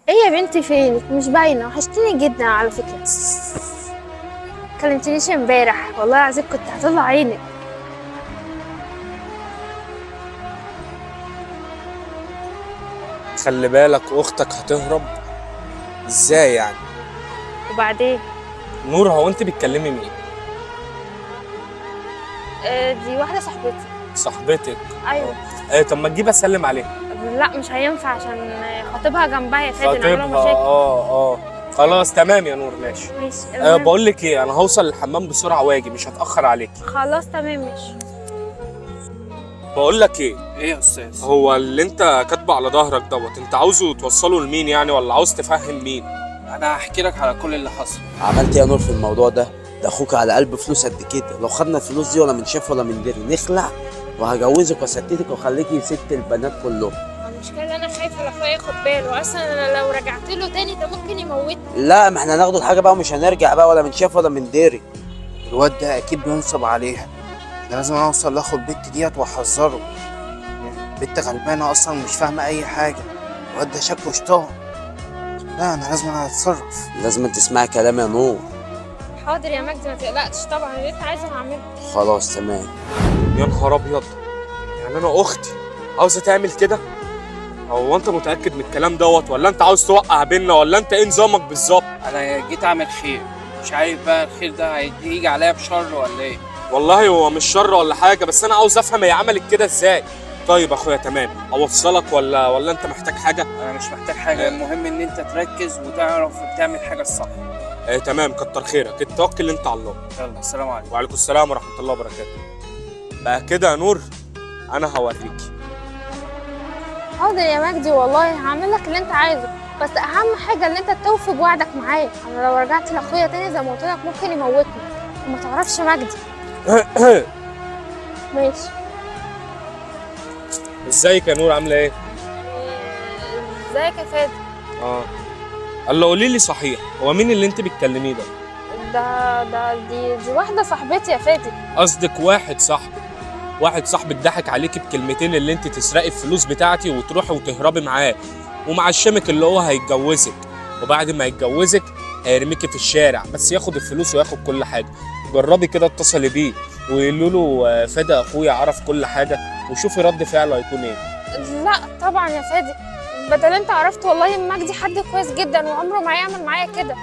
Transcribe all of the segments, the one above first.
ايه يا بنتي فينك؟ مش باينه، وحشتيني جدا على فكره. كلمتنيش امبارح، والله العظيم كنت هطلع عينك. خلي بالك اختك هتهرب. ازاي يعني؟ وبعدين؟ نور، هو انت بتكلمي مين؟ دي واحده صاحبتي. صاحبتك؟ ايوه. طب ما تجيب اسلم عليها. لا مش هينفع عشان خطيبها جنبها يا فادي، نعملوا خطيبها؟ مشاكل. خلاص تمام يا نور، ماشي. ماشي المهم. بقول لك ايه، انا هوصل الحمام بسرعه واجي، مش هتاخر عليك. خلاص تمام ماشي. بقول لك ايه يا استاذ؟ هو اللي انت كاتبه على ظهرك دوت، انت عاوزه توصله لمين يعني، ولا عاوز تفهم مين؟ انا هحكي لك على كل اللي حصل. عملت ايه يا نور في الموضوع ده اخوك على قلب فلوس قد كده، لو خدنا الفلوس دي ولا من شاف ولا من دري نخلع وهجوزك وستتك واخليكي ست البنات كلهم. المشكله ان انا خايفه لاخويا ياخد باله، اصلا انا لو رجعت له تاني ده ممكن يموتني. لا، ما احنا هناخد الحاجه بقى ومش هنرجع بقى ولا من شاف ولا من دري. الواد ده اكيد بينصب عليها، ده لازم اوصل لاخو البت ديت واحذره. بنت غلبانه اصلا مش فاهمه اي حاجه، الواد ده شكله شطان. لا انا لازم اتصرف. لازم تسمعي كلام يا نور. حاضر يا مجدي ما تقلقش، طبعا اللي انت عايزه هعمله. خلاص تمام. يا نهار ابيض، يعني انا اختي عاوزه تعمل كده؟ هو انت متاكد من الكلام دوت، ولا انت عاوز توقع بينا، ولا انت ايه نظامك بالظبط؟ انا جيت اعمل خير، مش عارف بقى الخير ده هيجي عليا بشر ولا ايه. والله هو مش شر ولا حاجه، بس انا عاوز افهم هي عملت كده ازاي. طيب اخويا تمام، اوصلك ولا انت محتاج حاجه؟ انا مش محتاج حاجه، المهم ان انت تركز وتعرف تعمل حاجه الصح. تمام، كتر خيرك، اتوكل انت على الله. يلا السلام عليكم. وعليكم السلام ورحمه الله وبركاته. بقى كده يا نور، انا هوريكي. حاضر يا مجدي، والله هعمل لك اللي انت عايزه، بس اهم حاجه ان انت توفي بوعدك معايا. انا لو رجعت لاخويا تاني زي ما قلت لك ممكن يموتني، وما تعرفش مجدي. ماشي. ازيك يا نور، عامله ايه؟ ازيك يا فادي؟ الله، قولي لي صحيح، هو مين اللي انت بتكلميه ده؟ دي واحده صاحبتي يا فادي. قصدك واحد صاحبك؟ واحد صاحبك ضحك عليكي بكلمتين، اللي انت تسرقي الفلوس بتاعتي وتروحي وتهربي معاه، ومعشمك اللي هو هيتجوزك، وبعد ما يتجوزك هيرميكي في الشارع، بس ياخد الفلوس وياخد كل حاجه. جربي كده اتصلي بيه وقولي له فادي اخويا عرف كل حاجه، وشوفي رد فعله هيكون ايه. لا طبعا يا فادي، بدل انت عرفت، والله مجدي حد كويس جدا وعمره ما هيعمل معايا كده.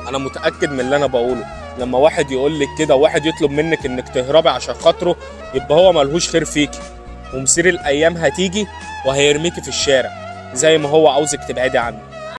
انا متاكد من اللي انا بقوله، لما واحد يقول لك كده وواحد يطلب منك انك تهربي عشان خاطره، يبقى هو ملهوش خير فيكي، ومصير الايام هتيجي وهيرميكي في الشارع زي ما هو عاوزك تبعدي عنه.